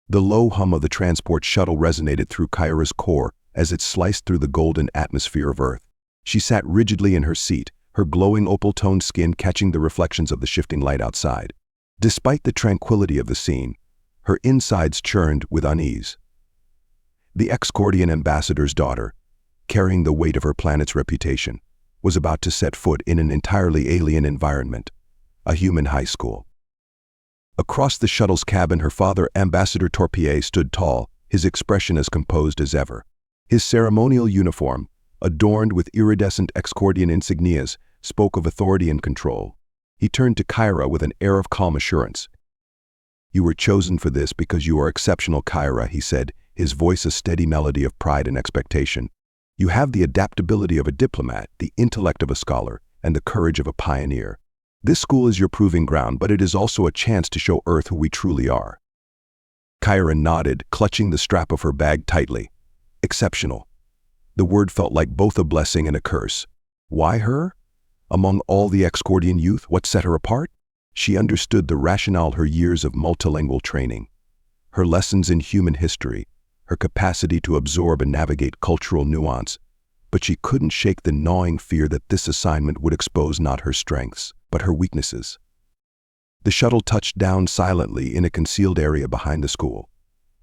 The low hum of the transport shuttle resonated through Kyra's core as it sliced through the golden atmosphere of Earth. She sat rigidly in her seat, her glowing opal-toned skin catching the reflections of the shifting light outside. Despite the tranquility of the scene, her insides churned with unease. The Excordian ambassador's daughter, carrying the weight of her planet's reputation, was about to set foot in an entirely alien environment, a human high school. Across the shuttle's cabin, her father, Ambassador Torpier, stood tall, his expression as composed as ever. His ceremonial uniform, adorned with iridescent Excordian insignias, spoke of authority and control. He turned to Kyra with an air of calm assurance. "You were chosen for this because you are exceptional, Kyra," he said, his voice a steady melody of pride and expectation. "You have the adaptability of a diplomat, the intellect of a scholar, and the courage of a pioneer. This school is your proving ground, but it is also a chance to show Earth who we truly are." Kyra nodded, clutching the strap of her bag tightly. Exceptional. The word felt like both a blessing and a curse. Why her? Among all the Excordian youth, what set her apart? She understood the rationale: her years of multilingual training, her lessons in human history, her capacity to absorb and navigate cultural nuance. But she couldn't shake the gnawing fear that this assignment would expose not her strengths, but her weaknesses. The shuttle touched down silently in a concealed area behind the school.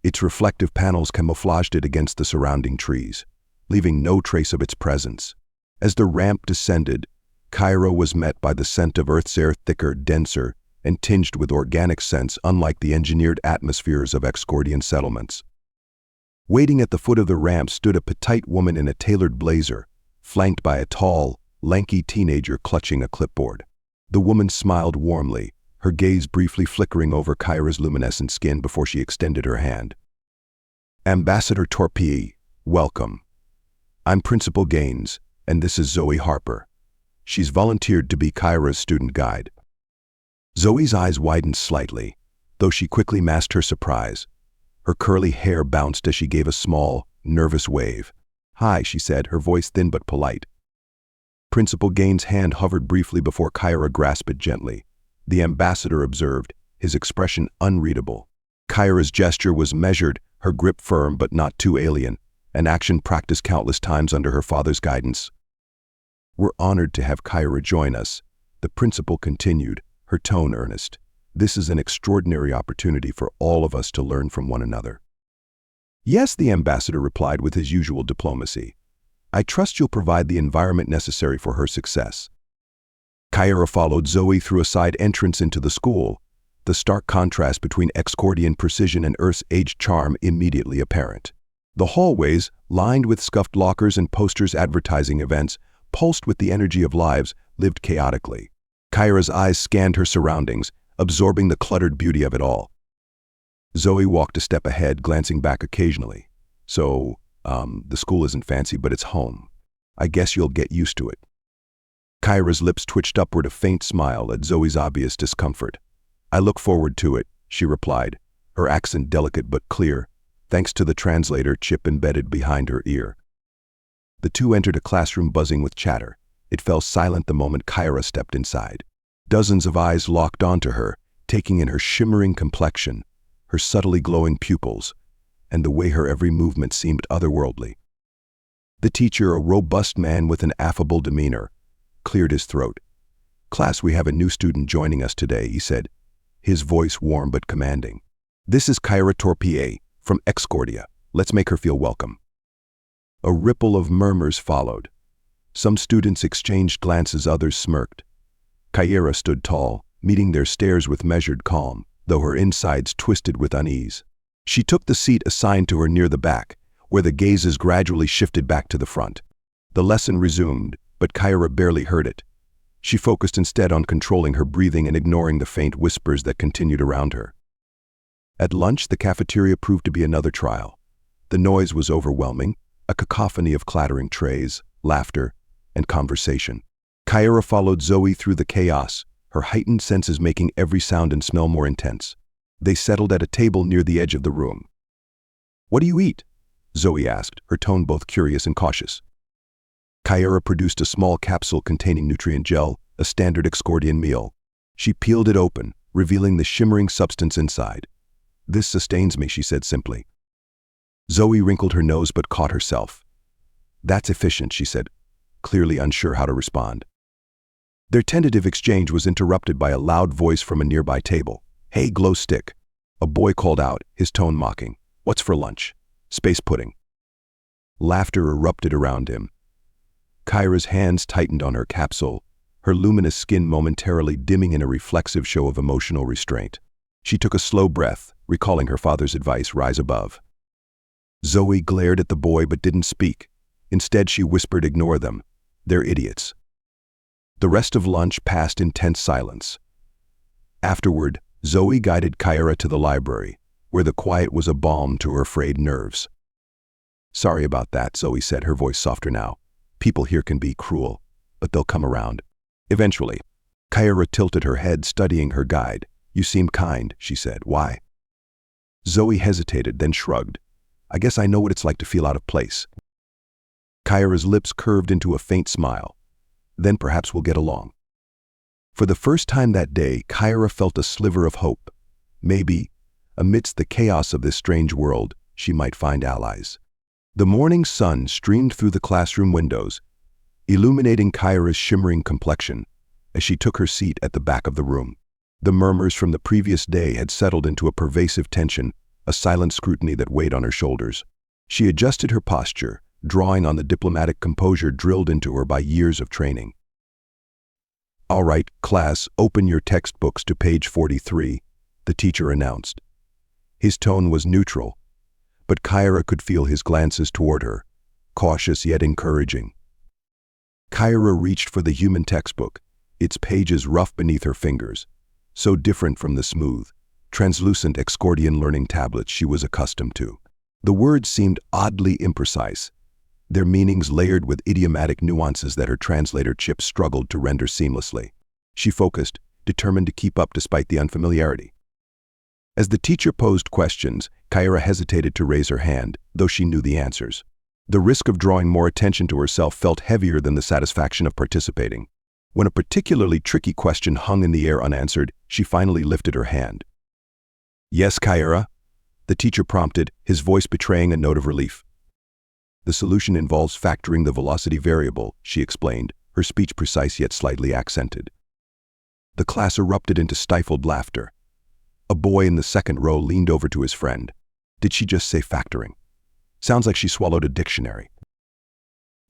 Its reflective panels camouflaged it against the surrounding trees, leaving no trace of its presence. As the ramp descended, Kyra was met by the scent of Earth's air, thicker, denser, and tinged with organic scents unlike the engineered atmospheres of Excordian settlements. Waiting at the foot of the ramp stood a petite woman in a tailored blazer, flanked by a tall, lanky teenager clutching a clipboard. The woman smiled warmly, her gaze briefly flickering over Kyra's luminescent skin before she extended her hand. "Ambassador Torpier, welcome. I'm Principal Gaines, and this is Zoe Harper. She's volunteered to be Kyra's student guide." Zoe's eyes widened slightly, though she quickly masked her surprise. Her curly hair bounced as she gave a small, nervous wave. "Hi," she said, her voice thin but polite. Principal Gaines' hand hovered briefly before Kyra grasped it gently. The ambassador observed, his expression unreadable. Kyra's gesture was measured, her grip firm but not too alien, an action practiced countless times under her father's guidance. "We're honored to have Kyra join us," the principal continued, her tone earnest. "This is an extraordinary opportunity for all of us to learn from one another." "Yes," the ambassador replied with his usual diplomacy. "I trust you'll provide the environment necessary for her success." Kyra followed Zoe through a side entrance into the school, the stark contrast between Excordian precision and Earth's aged charm immediately apparent. The hallways, lined with scuffed lockers and posters advertising events, pulsed with the energy of lives lived chaotically. Kyra's eyes scanned her surroundings, absorbing the cluttered beauty of it all. Zoe walked a step ahead, glancing back occasionally. "So, the school isn't fancy, but it's home. I guess you'll get used to it." Kyra's lips twitched upward, a faint smile at Zoe's obvious discomfort. "I look forward to it," she replied, her accent delicate but clear, thanks to the translator chip embedded behind her ear. The two entered a classroom buzzing with chatter. It fell silent the moment Kyra stepped inside. Dozens of eyes locked onto her, taking in her shimmering complexion, her subtly glowing pupils, and the way her every movement seemed otherworldly. The teacher, a robust man with an affable demeanor, cleared his throat. "Class, we have a new student joining us today," he said, his voice warm but commanding. "This is Kyra Torpier, from Excordia. Let's make her feel welcome." A ripple of murmurs followed. Some students exchanged glances, others smirked. Kyra stood tall, meeting their stares with measured calm, though her insides twisted with unease. She took the seat assigned to her near the back, where the gazes gradually shifted back to the front. The lesson resumed, but Kyra barely heard it. She focused instead on controlling her breathing and ignoring the faint whispers that continued around her. At lunch, the cafeteria proved to be another trial. The noise was overwhelming, a cacophony of clattering trays, laughter, and conversation. Kyra followed Zoe through the chaos, her heightened senses making every sound and smell more intense. They settled at a table near the edge of the room. "What do you eat?" Zoe asked, her tone both curious and cautious. Kyra produced a small capsule containing nutrient gel, a standard Excordian meal. She peeled it open, revealing the shimmering substance inside. "This sustains me," she said simply. Zoe wrinkled her nose but caught herself. "That's efficient," she said, clearly unsure how to respond. Their tentative exchange was interrupted by a loud voice from a nearby table. "Hey, glow stick," a boy called out, his tone mocking. "What's for lunch?" "Space pudding." Laughter erupted around him. Kyra's hands tightened on her capsule, her luminous skin momentarily dimming in a reflexive show of emotional restraint. She took a slow breath, recalling her father's advice, "Rise above." Zoe glared at the boy but didn't speak. Instead, she whispered, "Ignore them. They're idiots." The rest of lunch passed in tense silence. Afterward, Zoe guided Kyra to the library, where the quiet was a balm to her frayed nerves. "Sorry about that," Zoe said, her voice softer now. "People here can be cruel, but they'll come around. Eventually." Kyra tilted her head, studying her guide. "You seem kind," she said. "Why?" Zoe hesitated, then shrugged. "I guess I know what it's like to feel out of place." Kyra's lips curved into a faint smile. "Then perhaps we'll get along." For the first time that day, Kyra felt a sliver of hope. Maybe, amidst the chaos of this strange world, she might find allies. The morning sun streamed through the classroom windows, illuminating Kyra's shimmering complexion as she took her seat at the back of the room. The murmurs from the previous day had settled into a pervasive tension, a silent scrutiny that weighed on her shoulders. She adjusted her posture, drawing on the diplomatic composure drilled into her by years of training. "All right, class, open your textbooks to page 43, the teacher announced. His tone was neutral, but Kyra could feel his glances toward her, cautious yet encouraging. Kyra reached for the human textbook, its pages rough beneath her fingers, so different from the smooth, translucent Excordian learning tablets she was accustomed to. The words seemed oddly imprecise, their meanings layered with idiomatic nuances that her translator chip struggled to render seamlessly. She focused, determined to keep up despite the unfamiliarity. As the teacher posed questions, Kyra hesitated to raise her hand, though she knew the answers. The risk of drawing more attention to herself felt heavier than the satisfaction of participating. When a particularly tricky question hung in the air unanswered, she finally lifted her hand. "Yes, Kyra?" the teacher prompted, his voice betraying a note of relief. "The solution involves factoring the velocity variable," she explained, her speech precise yet slightly accented. The class erupted into stifled laughter. A boy in the second row leaned over to his friend. "Did she just say factoring? Sounds like she swallowed a dictionary."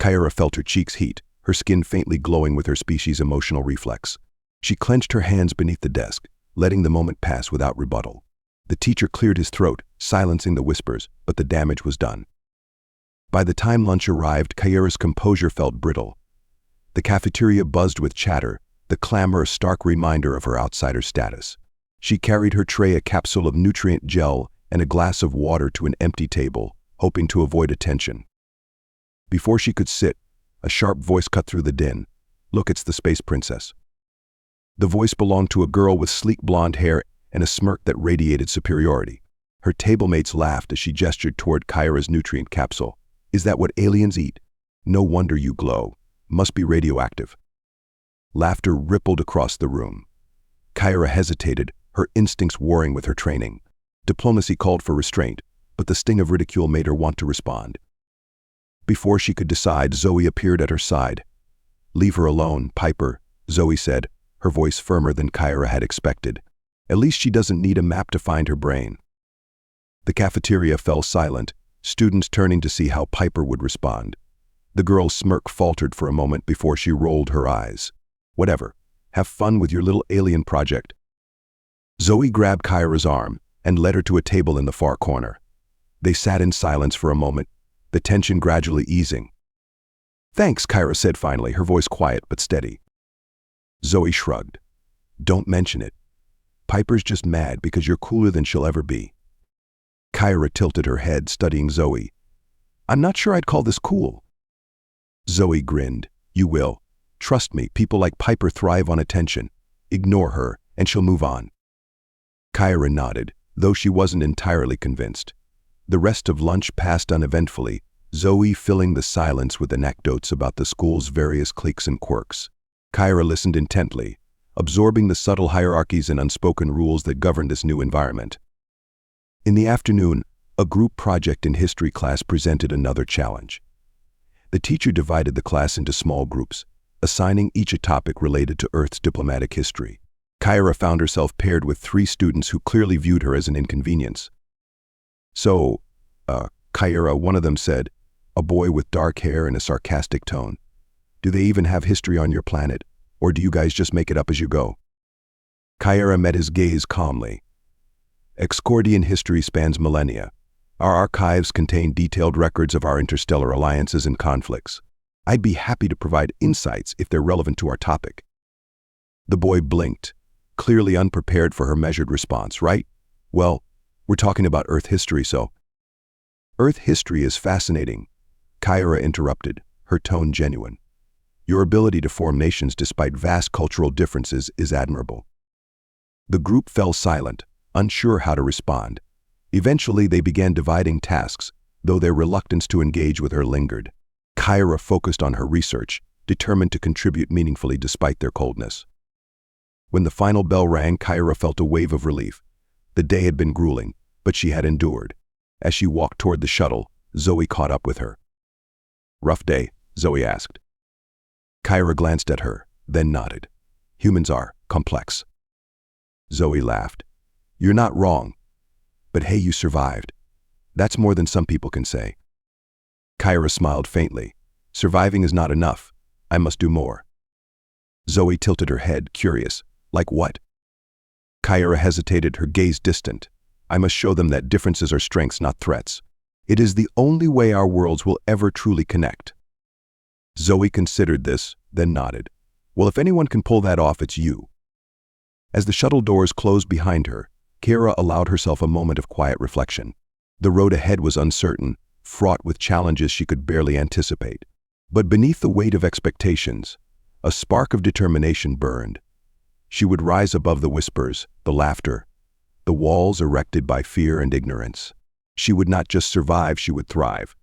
Kyra felt her cheeks heat, her skin faintly glowing with her species' emotional reflex. She clenched her hands beneath the desk, letting the moment pass without rebuttal. The teacher cleared his throat, silencing the whispers, but the damage was done. By the time lunch arrived, Kyra's composure felt brittle. The cafeteria buzzed with chatter, the clamor a stark reminder of her outsider status. She carried her tray, a capsule of nutrient gel, and a glass of water to an empty table, hoping to avoid attention. Before she could sit, a sharp voice cut through the din. "Look, it's the space princess." The voice belonged to a girl with sleek blonde hair and a smirk that radiated superiority. Her tablemates laughed as she gestured toward Kyra's nutrient capsule. "Is that what aliens eat? No wonder you glow. Must be radioactive." Laughter rippled across the room. Kyra hesitated, her instincts warring with her training. Diplomacy called for restraint, but the sting of ridicule made her want to respond. Before she could decide, Zoe appeared at her side. "Leave her alone, Piper," Zoe said, her voice firmer than Kyra had expected. "At least she doesn't need a map to find her brain." The cafeteria fell silent, students turning to see how Piper would respond. The girl's smirk faltered for a moment before she rolled her eyes. "Whatever. Have fun with your little alien project." Zoe grabbed Kyra's arm and led her to a table in the far corner. They sat in silence for a moment, the tension gradually easing. "Thanks," Kyra said finally, her voice quiet but steady. Zoe shrugged. "Don't mention it. Piper's just mad because you're cooler than she'll ever be." Kyra tilted her head, studying Zoe. "I'm not sure I'd call this cool." Zoe grinned. "You will. Trust me, people like Piper thrive on attention. Ignore her, and she'll move on." Kyra nodded, though she wasn't entirely convinced. The rest of lunch passed uneventfully, Zoe filling the silence with anecdotes about the school's various cliques and quirks. Kyra listened intently, absorbing the subtle hierarchies and unspoken rules that governed this new environment. In the afternoon, a group project in history class presented another challenge. The teacher divided the class into small groups, assigning each a topic related to Earth's diplomatic history. Kyra found herself paired with 3 students who clearly viewed her as an inconvenience. So, Kyra, one of them said, a boy with dark hair and a sarcastic tone. Do they even have history on your planet, or do you guys just make it up as you go? Kyra met his gaze calmly. Excordian history spans millennia. Our archives contain detailed records of our interstellar alliances and conflicts. I'd be happy to provide insights if they're relevant to our topic. The boy blinked, clearly unprepared for her measured response, right? Well, we're talking about Earth history, so. Earth history is fascinating, Kyra interrupted, her tone genuine. Your ability to form nations despite vast cultural differences is admirable. The group fell silent, unsure how to respond. Eventually, they began dividing tasks, though their reluctance to engage with her lingered. Kyra focused on her research, determined to contribute meaningfully despite their coldness. When the final bell rang, Kyra felt a wave of relief. The day had been grueling, but she had endured. As she walked toward the shuttle, Zoe caught up with her. Rough day, Zoe asked. Kyra glanced at her, then nodded. Humans are complex. Zoe laughed. You're not wrong. But hey, you survived. That's more than some people can say. Kyra smiled faintly. Surviving is not enough. I must do more. Zoe tilted her head, curious. Like what? Kyra hesitated, her gaze distant. I must show them that differences are strengths, not threats. It is the only way our worlds will ever truly connect. Zoe considered this, then nodded. Well, if anyone can pull that off, it's you. As the shuttle doors closed behind her, Kyra allowed herself a moment of quiet reflection. The road ahead was uncertain, fraught with challenges she could barely anticipate. But beneath the weight of expectations, a spark of determination burned. She would rise above the whispers, the laughter, the walls erected by fear and ignorance. She would not just survive, she would thrive.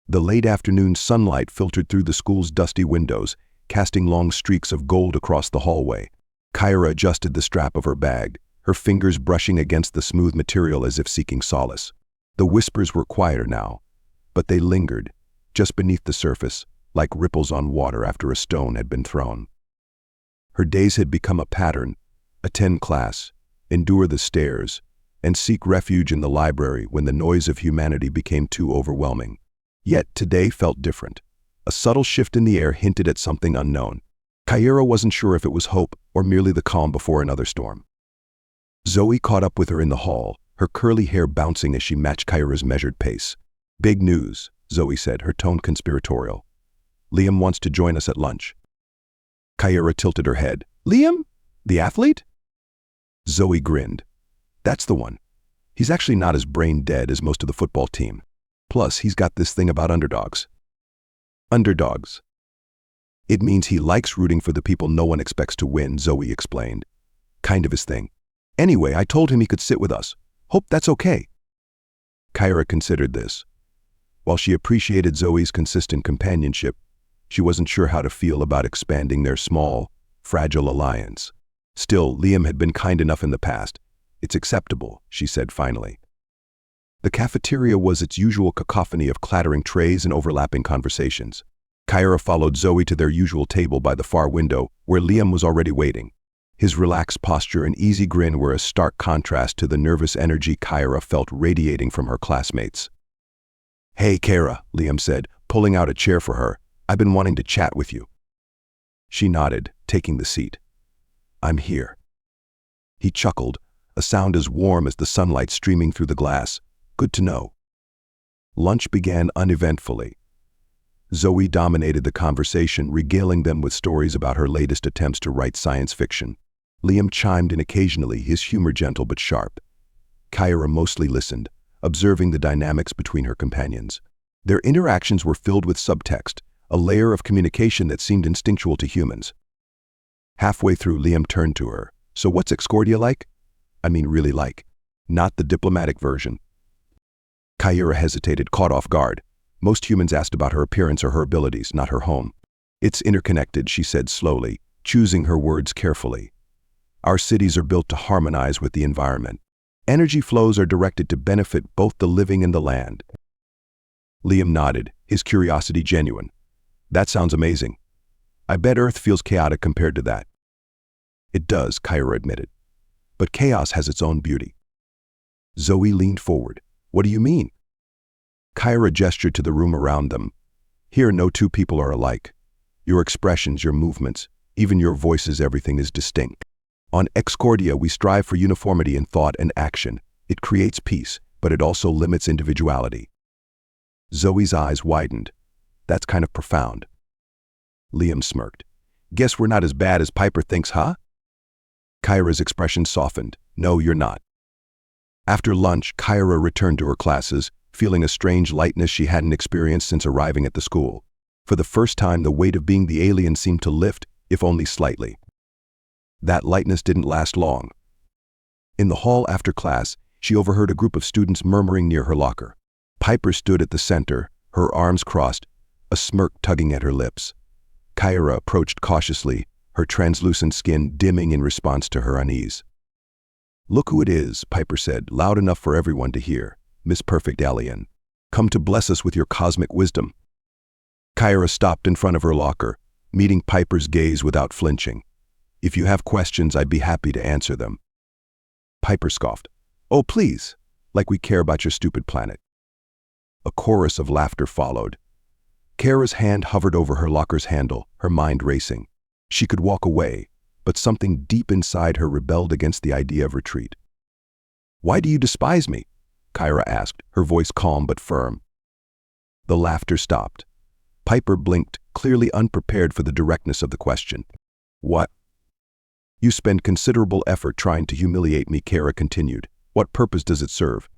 The late afternoon sunlight filtered through the school's dusty windows, casting long streaks of gold across the hallway. Kyra adjusted the strap of her bag, her fingers brushing against the smooth material as if seeking solace. The whispers were quieter now, but they lingered, just beneath the surface, like ripples on water after a stone had been thrown. Her days had become a pattern: attend class, endure the stairs, and seek refuge in the library when the noise of humanity became too overwhelming. Yet today felt different. A subtle shift in the air hinted at something unknown. Kyra wasn't sure if it was hope or merely the calm before another storm. Zoe caught up with her in the hall, her curly hair bouncing as she matched Kyra's measured pace. Big news, Zoe said, her tone conspiratorial. Liam wants to join us at lunch. Kyra tilted her head. Liam? The athlete? Zoe grinned. That's the one. He's actually not as brain dead as most of the football team. Plus, he's got this thing about underdogs. Underdogs. It means he likes rooting for the people no one expects to win, Zoe explained. Kind of his thing. Anyway, I told him he could sit with us. Hope that's okay. Kyra considered this. While she appreciated Zoe's consistent companionship, she wasn't sure how to feel about expanding their small, fragile alliance. Still, Liam had been kind enough in the past. It's acceptable, she said finally. The cafeteria was its usual cacophony of clattering trays and overlapping conversations. Kyra followed Zoe to their usual table by the far window, where Liam was already waiting. His relaxed posture and easy grin were a stark contrast to the nervous energy Kyra felt radiating from her classmates. Hey, Kyra, Liam said, pulling out a chair for her. I've been wanting to chat with you. She nodded, taking the seat. I'm here. He chuckled, a sound as warm as the sunlight streaming through the glass. Good to know. Lunch began uneventfully. Zoe dominated the conversation, regaling them with stories about her latest attempts to write science fiction. Liam chimed in occasionally, his humor gentle but sharp. Kyra mostly listened, observing the dynamics between her companions. Their interactions were filled with subtext, a layer of communication that seemed instinctual to humans. Halfway through, Liam turned to her. So what's Excordia like? I mean really like. Not the diplomatic version. Kyra hesitated, caught off guard. Most humans asked about her appearance or her abilities, not her home. It's interconnected, she said slowly, choosing her words carefully. Our cities are built to harmonize with the environment. Energy flows are directed to benefit both the living and the land. Liam nodded, his curiosity genuine. That sounds amazing. I bet Earth feels chaotic compared to that. It does, Kyra admitted. But chaos has its own beauty. Zoe leaned forward. What do you mean? Kyra gestured to the room around them. Here, no two people are alike. Your expressions, your movements, even your voices, everything is distinct. On Excordia, we strive for uniformity in thought and action. It creates peace, but it also limits individuality. Zoe's eyes widened. That's kind of profound. Liam smirked. Guess we're not as bad as Piper thinks, huh? Kyra's expression softened. No, you're not. After lunch, Kyra returned to her classes, feeling a strange lightness she hadn't experienced since arriving at the school. For the first time, the weight of being the alien seemed to lift, if only slightly. That lightness didn't last long. In the hall after class, she overheard a group of students murmuring near her locker. Piper stood at the center, her arms crossed, a smirk tugging at her lips. Kyra approached cautiously, her translucent skin dimming in response to her unease. Look who it is, Piper said, loud enough for everyone to hear. Miss Perfect Alien. Come to bless us with your cosmic wisdom. Kyra stopped in front of her locker, meeting Piper's gaze without flinching. If you have questions, I'd be happy to answer them. Piper scoffed. Oh, please, like we care about your stupid planet. A chorus of laughter followed. Kyra's hand hovered over her locker's handle, her mind racing. She could walk away, but something deep inside her rebelled against the idea of retreat. Why do you despise me? Kyra asked, her voice calm but firm. The laughter stopped. Piper blinked, clearly unprepared for the directness of the question. What? You spend considerable effort trying to humiliate me, Kyra continued. What purpose does it serve?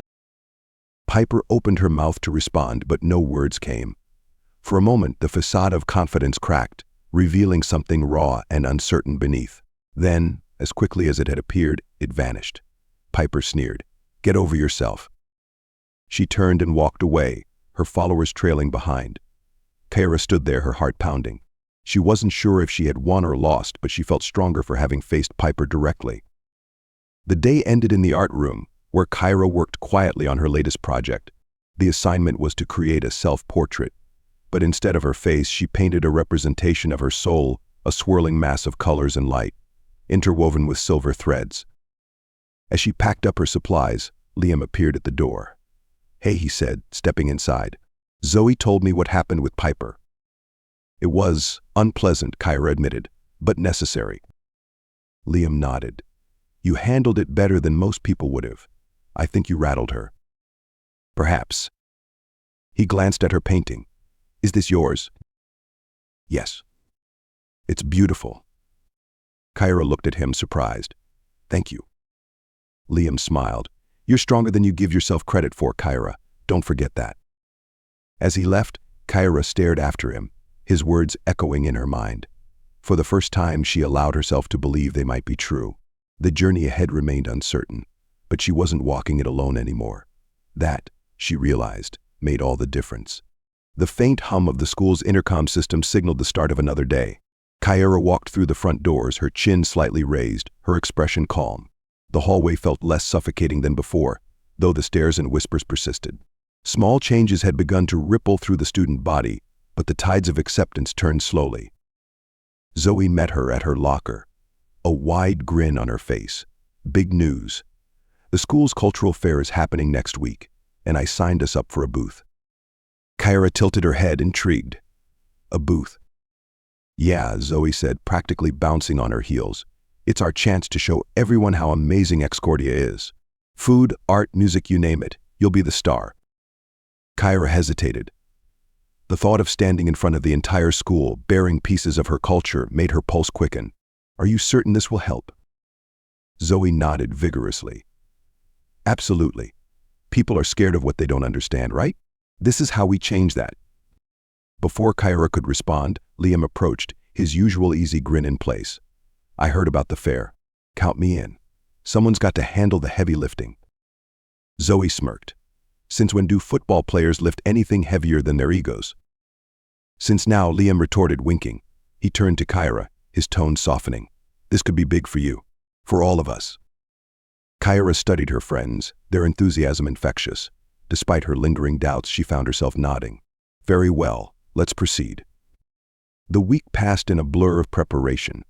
Piper opened her mouth to respond, but no words came. For a moment, the facade of confidence cracked, revealing something raw and uncertain beneath. Then, as quickly as it had appeared, it vanished. Piper sneered. Get over yourself. She turned and walked away, her followers trailing behind. Kyra stood there, her heart pounding. She wasn't sure if she had won or lost, but she felt stronger for having faced Piper directly. The day ended in the art room, where Kyra worked quietly on her latest project. The assignment was to create a self-portrait, but instead of her face, she painted a representation of her soul, a swirling mass of colors and light, interwoven with silver threads. As she packed up her supplies, Liam appeared at the door. Hey, he said, stepping inside. Zoe told me what happened with Piper. It was unpleasant, Kyra admitted, but necessary. Liam nodded. You handled it better than most people would have. I think you rattled her. Perhaps. He glanced at her painting. Is this yours? Yes. It's beautiful. Kyra looked at him, surprised. Thank you. Liam smiled. You're stronger than you give yourself credit for, Kyra. Don't forget that. As he left, Kyra stared after him, his words echoing in her mind. For the first time, she allowed herself to believe they might be true. The journey ahead remained uncertain, but she wasn't walking it alone anymore. That, she realized, made all the difference. The faint hum of the school's intercom system signaled the start of another day. Kyra walked through the front doors, her chin slightly raised, her expression calm. The hallway felt less suffocating than before, though the stares and whispers persisted. Small changes had begun to ripple through the student body, but the tides of acceptance turned slowly. Zoe met her at her locker, a wide grin on her face. Big news. The school's cultural fair is happening next week, and I signed us up for a booth. Kyra tilted her head, intrigued. A booth? Yeah, Zoe said, practically bouncing on her heels. It's our chance to show everyone how amazing Excordia is. Food, art, music, you name it. You'll be the star. Kyra hesitated. The thought of standing in front of the entire school, bearing pieces of her culture, made her pulse quicken. Are you certain this will help? Zoe nodded vigorously. Absolutely. People are scared of what they don't understand, right? This is how we change that. Before Kyra could respond, Liam approached, his usual easy grin in place. I heard about the fair. Count me in. Someone's got to handle the heavy lifting. Zoe smirked. Since when do football players lift anything heavier than their egos? Since now, Liam retorted, winking. He turned to Kyra, his tone softening. This could be big for you. For all of us. Kyra studied her friends, their enthusiasm infectious. Despite her lingering doubts, she found herself nodding. Very well, let's proceed. The week passed in a blur of preparation.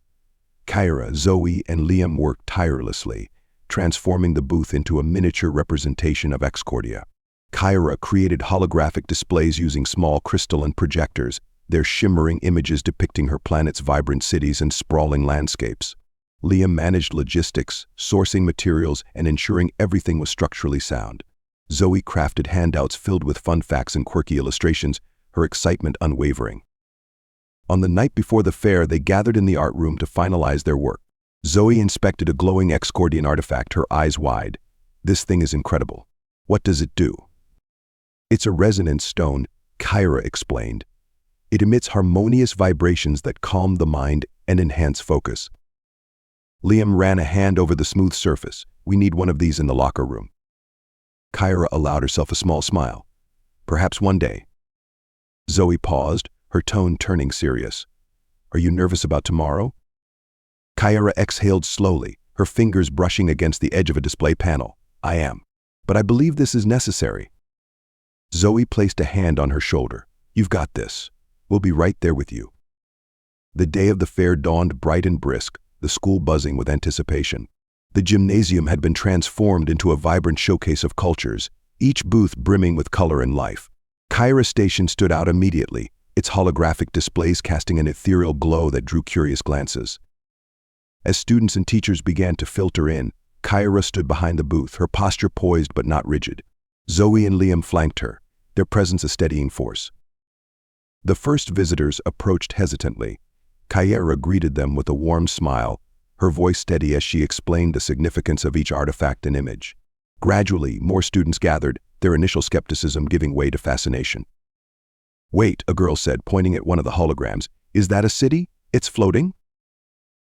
Kyra, Zoe, and Liam worked tirelessly, transforming the booth into a miniature representation of Excordia. Kyra created holographic displays using small crystalline projectors, their shimmering images depicting her planet's vibrant cities and sprawling landscapes. Liam managed logistics, sourcing materials, and ensuring everything was structurally sound. Zoe crafted handouts filled with fun facts and quirky illustrations, her excitement unwavering. On the night before the fair, they gathered in the art room to finalize their work. Zoe inspected a glowing Excordian artifact, her eyes wide. This thing is incredible. What does it do? It's a resonance stone, Kyra explained. It emits harmonious vibrations that calm the mind and enhance focus. Liam ran a hand over the smooth surface. We need one of these in the locker room. Kyra allowed herself a small smile. Perhaps one day. Zoe paused, her tone turning serious. Are you nervous about tomorrow? Kyra exhaled slowly, her fingers brushing against the edge of a display panel. I am. But I believe this is necessary. Zoe placed a hand on her shoulder. You've got this. We'll be right there with you. The day of the fair dawned bright and brisk, the school buzzing with anticipation. The gymnasium had been transformed into a vibrant showcase of cultures, each booth brimming with color and life. Kyra Station stood out immediately, its holographic displays casting an ethereal glow that drew curious glances. As students and teachers began to filter in, Kyra stood behind the booth, her posture poised but not rigid. Zoe and Liam flanked her, their presence a steadying force. The first visitors approached hesitantly. Kyra greeted them with a warm smile, her voice steady as she explained the significance of each artifact and image. Gradually, more students gathered, their initial skepticism giving way to fascination. Wait, a girl said, pointing at one of the holograms. Is that a city? It's floating?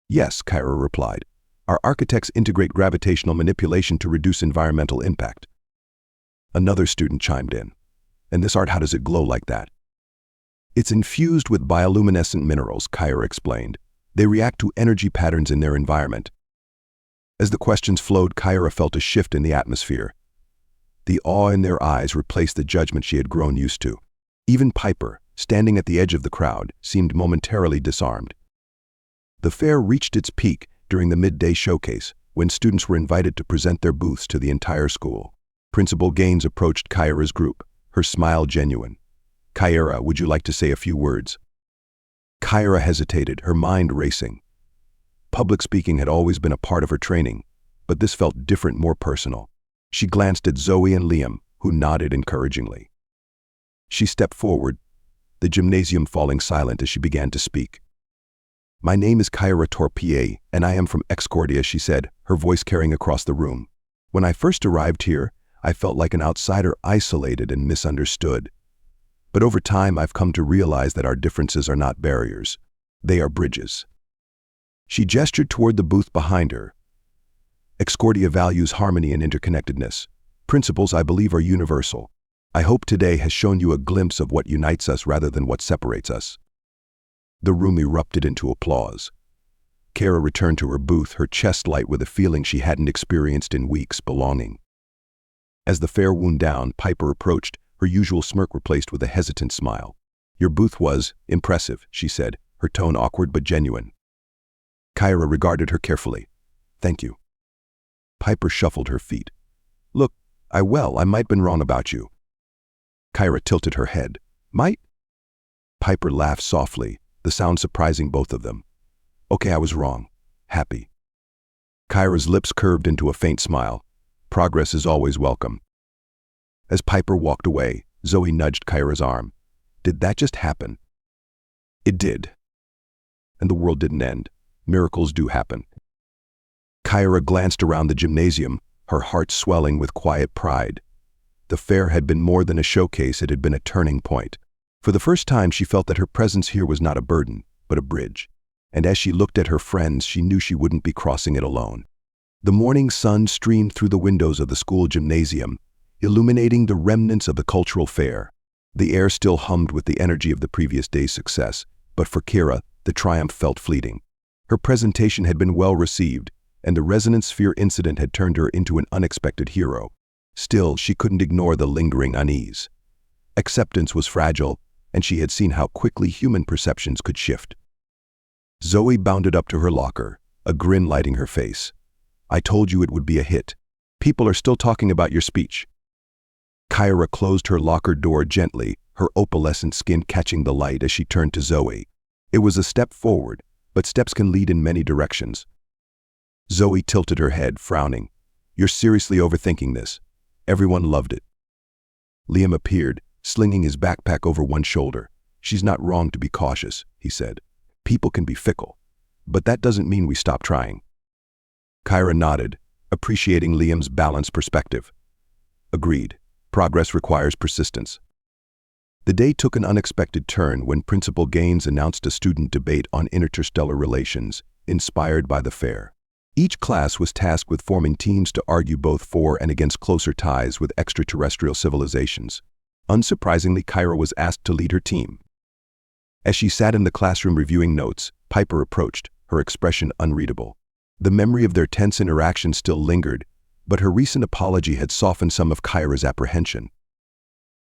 Yes, Kyra replied. Our architects integrate gravitational manipulation to reduce environmental impact. Another student chimed in. And this art, how does it glow like that? It's infused with bioluminescent minerals, Kyra explained. They react to energy patterns in their environment. As the questions flowed, Kyra felt a shift in the atmosphere. The awe in their eyes replaced the judgment she had grown used to. Even Piper, standing at the edge of the crowd, seemed momentarily disarmed. The fair reached its peak during the midday showcase, when students were invited to present their booths to the entire school. Principal Gaines approached Kyra's group, her smile genuine. Kyra, would you like to say a few words? Kyra hesitated, her mind racing. Public speaking had always been a part of her training, but this felt different, more personal. She glanced at Zoe and Liam, who nodded encouragingly. She stepped forward, the gymnasium falling silent as she began to speak. My name is Kyra Torpier, and I am from Excordia, she said, her voice carrying across the room. When I first arrived here, I felt like an outsider, isolated and misunderstood. But over time, I've come to realize that our differences are not barriers. They are bridges. She gestured toward the booth behind her. Excordia values harmony and interconnectedness. Principles I believe are universal. I hope today has shown you a glimpse of what unites us rather than what separates us. The room erupted into applause. Kyra returned to her booth, her chest light with a feeling she hadn't experienced in weeks, belonging. As the fair wound down, Piper approached, her usual smirk replaced with a hesitant smile. Your booth was impressive, she said, her tone awkward but genuine. Kyra regarded her carefully. Thank you. Piper shuffled her feet. Look, I might been wrong about you. Kyra tilted her head. Might? Piper laughed softly, the sound surprising both of them. Okay, I was wrong. Happy. Kyra's lips curved into a faint smile. Progress is always welcome. As Piper walked away, Zoe nudged Kyra's arm. Did that just happen? It did. And the world didn't end. Miracles do happen. Kyra glanced around the gymnasium, her heart swelling with quiet pride. The fair had been more than a showcase, it had been a turning point. For the first time, she felt that her presence here was not a burden, but a bridge. And as she looked at her friends, she knew she wouldn't be crossing it alone. The morning sun streamed through the windows of the school gymnasium, illuminating the remnants of the cultural fair. The air still hummed with the energy of the previous day's success, but for Kyra, the triumph felt fleeting. Her presentation had been well received, and the resonance sphere incident had turned her into an unexpected hero. Still, she couldn't ignore the lingering unease. Acceptance was fragile, and she had seen how quickly human perceptions could shift. Zoe bounded up to her locker, a grin lighting her face. "I told you it would be a hit. People are still talking about your speech." Kyra closed her locker door gently, her opalescent skin catching the light as she turned to Zoe. It was a step forward, but steps can lead in many directions. Zoe tilted her head, frowning. "You're seriously overthinking this. Everyone loved it." Liam appeared, slinging his backpack over one shoulder. "She's not wrong to be cautious," he said. "People can be fickle, but that doesn't mean we stop trying." Kyra nodded, appreciating Liam's balanced perspective. "Agreed. Progress requires persistence." The day took an unexpected turn when Principal Gaines announced a student debate on interstellar relations, inspired by the fair. Each class was tasked with forming teams to argue both for and against closer ties with extraterrestrial civilizations. Unsurprisingly, Kyra was asked to lead her team. As she sat in the classroom reviewing notes, Piper approached, her expression unreadable. The memory of their tense interaction still lingered, but her recent apology had softened some of Kyra's apprehension.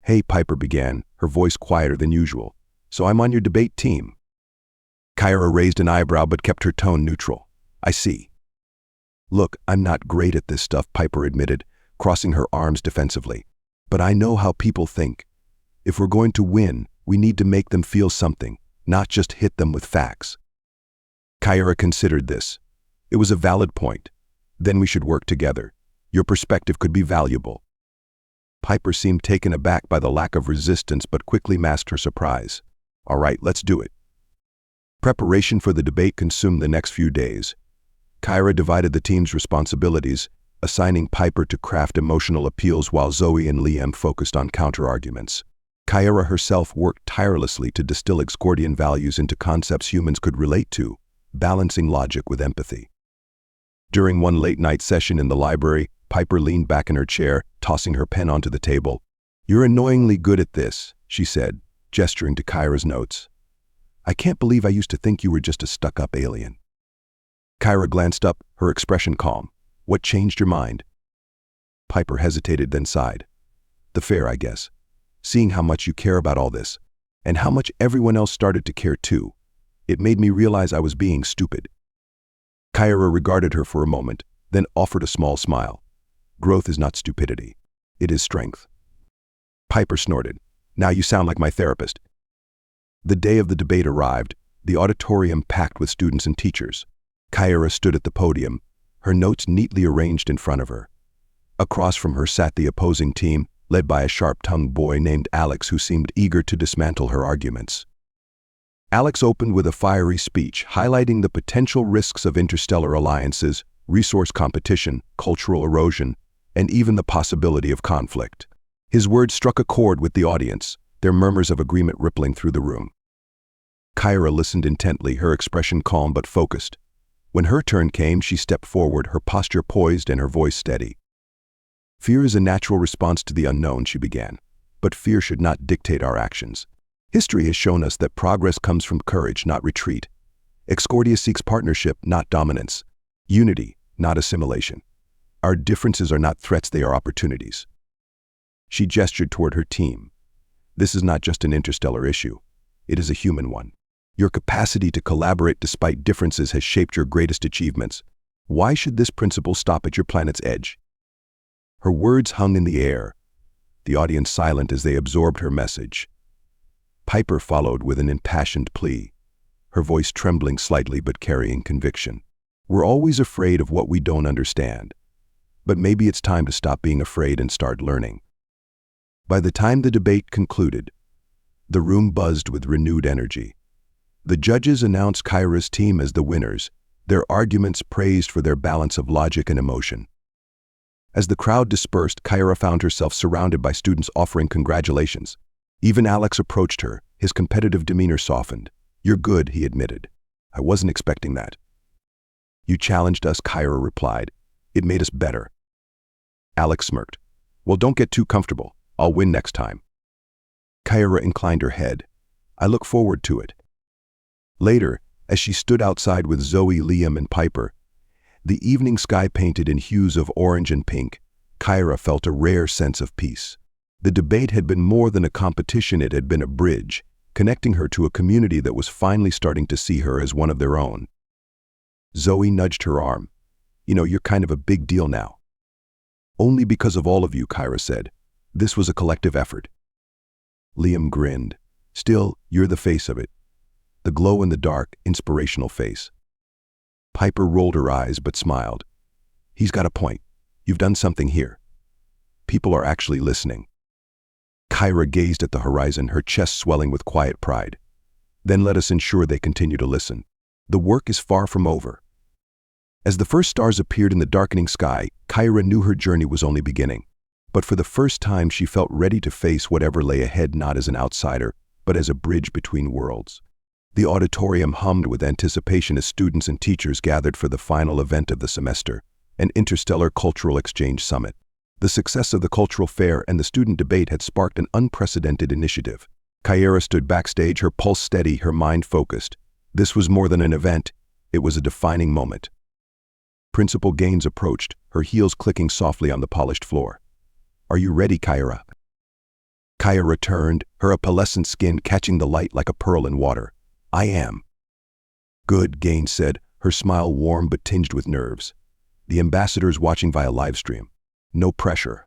"Hey," Piper began, her voice quieter than usual. "So I'm on your debate team." Kyra raised an eyebrow but kept her tone neutral. "I see." "Look, I'm not great at this stuff," Piper admitted, crossing her arms defensively. "But I know how people think. If we're going to win, we need to make them feel something, not just hit them with facts." Kyra considered this. It was a valid point. "Then we should work together. Your perspective could be valuable." Piper seemed taken aback by the lack of resistance but quickly masked her surprise. "All right, let's do it." Preparation for the debate consumed the next few days. Kyra divided the team's responsibilities, assigning Piper to craft emotional appeals while Zoe and Liam focused on counterarguments. Kyra herself worked tirelessly to distill Excordian values into concepts humans could relate to, balancing logic with empathy. During one late-night session in the library, Piper leaned back in her chair, tossing her pen onto the table. "You're annoyingly good at this," she said, gesturing to Kyra's notes. "I can't believe I used to think you were just a stuck-up alien." Kyra glanced up, her expression calm. "What changed your mind?" Piper hesitated, then sighed. "The fair, I guess. Seeing how much you care about all this, and how much everyone else started to care too, it made me realize I was being stupid." Kyra regarded her for a moment, then offered a small smile. "Growth is not stupidity. It is strength." Piper snorted. "Now you sound like my therapist." The day of the debate arrived, the auditorium packed with students and teachers. Kyra stood at the podium, her notes neatly arranged in front of her. Across from her sat the opposing team, led by a sharp-tongued boy named Alex who seemed eager to dismantle her arguments. Alex opened with a fiery speech, highlighting the potential risks of interstellar alliances, resource competition, cultural erosion, and even the possibility of conflict. His words struck a chord with the audience, their murmurs of agreement rippling through the room. Kyra listened intently, her expression calm but focused. When her turn came, she stepped forward, her posture poised and her voice steady. "Fear is a natural response to the unknown," she began, "but fear should not dictate our actions. History has shown us that progress comes from courage, not retreat. Excordia seeks partnership, not dominance. Unity, not assimilation. Our differences are not threats, they are opportunities." She gestured toward her team. "This is not just an interstellar issue. It is a human one. Your capacity to collaborate despite differences has shaped your greatest achievements. Why should this principle stop at your planet's edge?" Her words hung in the air, the audience silent as they absorbed her message. Piper followed with an impassioned plea, her voice trembling slightly but carrying conviction. "We're always afraid of what we don't understand. But maybe it's time to stop being afraid and start learning." By the time the debate concluded, the room buzzed with renewed energy. The judges announced Kyra's team as the winners, their arguments praised for their balance of logic and emotion. As the crowd dispersed, Kyra found herself surrounded by students offering congratulations. Even Alex approached her, his competitive demeanor softened. "You're good," he admitted. "I wasn't expecting that." "You challenged us," Kyra replied. "It made us better." Alex smirked. "Well, don't get too comfortable. I'll win next time." Kyra inclined her head. "I look forward to it." Later, as she stood outside with Zoe, Liam, and Piper, The evening sky painted in hues of orange and pink, Kyra felt a rare sense of peace. The debate had been more than a competition, it had been a bridge, connecting her to a community that was finally starting to see her as one of their own. Zoe nudged her arm. You're kind of a big deal now. Only because of all of you, Kyra said. This was a collective effort. Liam grinned. Still, you're the face of it. The glow-in-the-dark, inspirational face. Piper rolled her eyes but smiled. He's got a point. You've done something here. People are actually listening. Kyra gazed at the horizon, her chest swelling with quiet pride. Then let us ensure they continue to listen. The work is far from over. As the first stars appeared in the darkening sky, Kyra knew her journey was only beginning. But for the first time she felt ready to face whatever lay ahead, not as an outsider, but as a bridge between worlds. The auditorium hummed with anticipation as students and teachers gathered for the final event of the semester, an interstellar cultural exchange summit. The success of the cultural fair and the student debate had sparked an unprecedented initiative. Kyra stood backstage, her pulse steady, her mind focused. This was more than an event, it was a defining moment. Principal Gaines approached, her heels clicking softly on the polished floor. Are you ready, Kyra? Kyra turned, her opalescent skin catching the light like a pearl in water. I am. Good, Gaines said, her smile warm but tinged with nerves. The ambassadors watching via livestream. No pressure.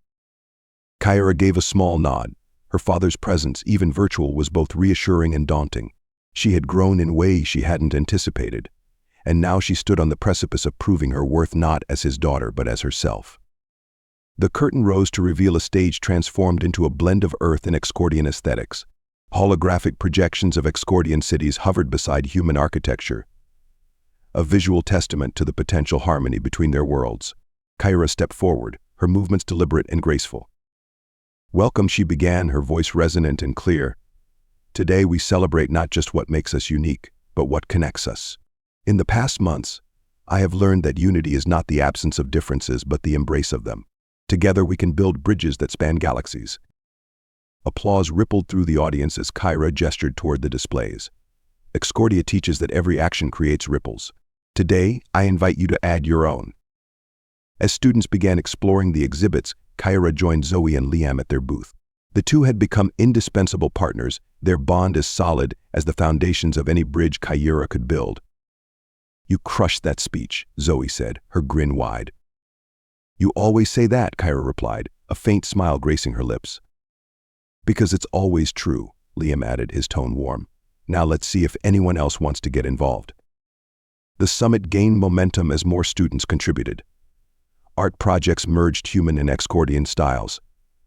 Kyra gave a small nod. Her father's presence, even virtual, was both reassuring and daunting. She had grown in ways she hadn't anticipated, and now she stood on the precipice of proving her worth not as his daughter but as herself. The curtain rose to reveal a stage transformed into a blend of Earth and Excordian aesthetics. Holographic projections of Excordian cities hovered beside human architecture, a visual testament to the potential harmony between their worlds. Kyra stepped forward, her movements deliberate and graceful. Welcome, she began, her voice resonant and clear. Today we celebrate not just what makes us unique, but what connects us. In the past months, I have learned that unity is not the absence of differences, but the embrace of them. Together we can build bridges that span galaxies. Applause rippled through the audience as Kyra gestured toward the displays. Excordia teaches that every action creates ripples. Today, I invite you to add your own. As students began exploring the exhibits, Kyra joined Zoe and Liam at their booth. The two had become indispensable partners, their bond as solid as the foundations of any bridge Kyra could build. You crushed that speech, Zoe said, her grin wide. You always say that, Kyra replied, a faint smile gracing her lips. Because it's always true, Liam added, his tone warm. Now let's see if anyone else wants to get involved. The summit gained momentum as more students contributed. Art projects merged human and Excordian styles,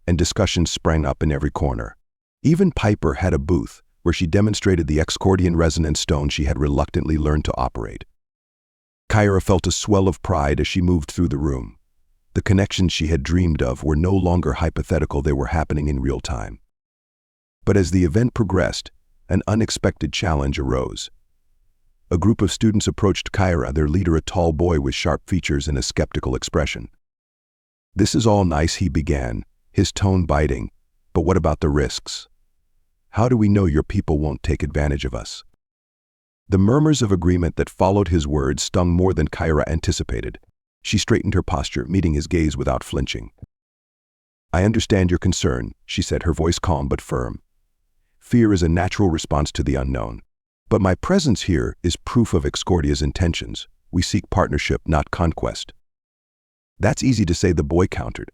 and discussions sprang up in every corner. Even Piper had a booth where she demonstrated the Excordian resonance stone she had reluctantly learned to operate. Kyra felt a swell of pride as she moved through the room. The connections she had dreamed of were no longer hypothetical, they were happening in real time. But as the event progressed, an unexpected challenge arose. A group of students approached Kyra, their leader a tall boy with sharp features and a skeptical expression. This is all nice, he began, his tone biting, but what about the risks? How do we know your people won't take advantage of us? The murmurs of agreement that followed his words stung more than Kyra anticipated. She straightened her posture, meeting his gaze without flinching. I understand your concern, she said, her voice calm but firm. Fear is a natural response to the unknown. But my presence here is proof of Excordia's intentions. We seek partnership, not conquest. That's easy to say, the boy countered.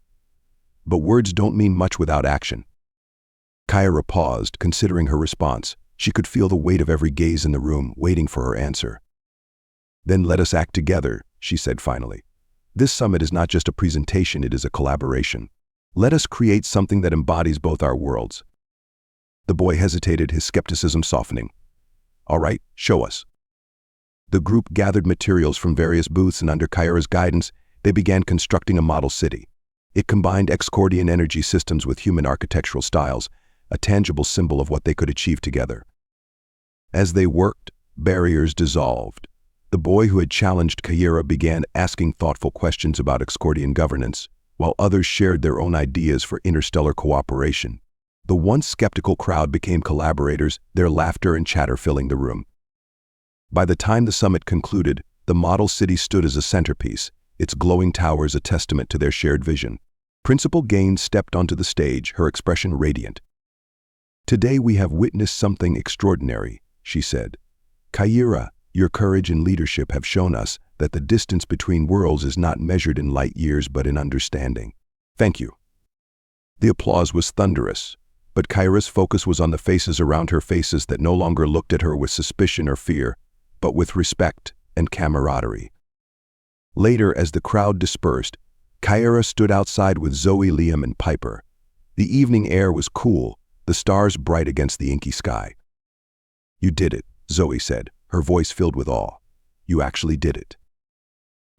But words don't mean much without action. Kyra paused, considering her response. She could feel the weight of every gaze in the room, waiting for her answer. Then let us act together, she said finally. This summit is not just a presentation, it is a collaboration. Let us create something that embodies both our worlds. The boy hesitated, his skepticism softening. All right, show us. The group gathered materials from various booths, and under Kyra's guidance, they began constructing a model city. It combined Excordian energy systems with human architectural styles, a tangible symbol of what they could achieve together. As they worked, barriers dissolved. The boy who had challenged Kyra began asking thoughtful questions about Excordian governance, while others shared their own ideas for interstellar cooperation. The once skeptical crowd became collaborators, their laughter and chatter filling the room. By the time the summit concluded, The model city stood as a centerpiece, its glowing towers a testament to their shared vision. Principal Gaines stepped onto the stage, her expression radiant. "Today we have witnessed something extraordinary," she said. "Kyra, your courage and leadership have shown us that the distance between worlds is not measured in light years but in understanding. Thank you." The applause was thunderous, but Kyra's focus was on the faces around her, faces that no longer looked at her with suspicion or fear, but with respect and camaraderie. Later, as the crowd dispersed, Kyra stood outside with Zoe, Liam, and Piper. The evening air was cool, the stars bright against the inky sky. "You did it," Zoe said, her voice filled with awe. "You actually did it."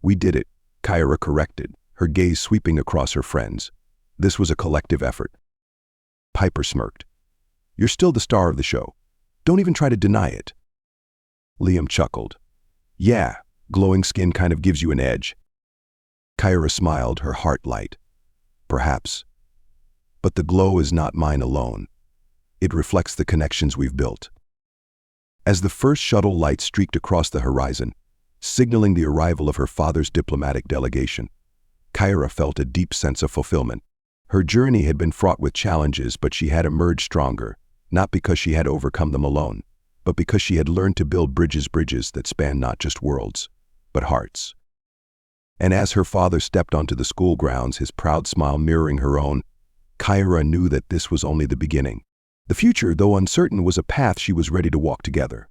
"We did it," Kyra corrected, her gaze sweeping across her friends. "This was a collective effort." Piper smirked. "You're still the star of the show. Don't even try to deny it." Liam chuckled. "Yeah, glowing skin kind of gives you an edge." Kyra smiled, her heart light. "Perhaps. But the glow is not mine alone. It reflects the connections we've built." As the first shuttle light streaked across the horizon, signaling the arrival of her father's diplomatic delegation, Kyra felt a deep sense of fulfillment. Her journey had been fraught with challenges, but she had emerged stronger, not because she had overcome them alone, but because she had learned to build bridges that span not just worlds, but hearts. And as her father stepped onto the school grounds, his proud smile mirroring her own, Kyra knew that this was only the beginning. The future, though uncertain, was a path she was ready to walk together.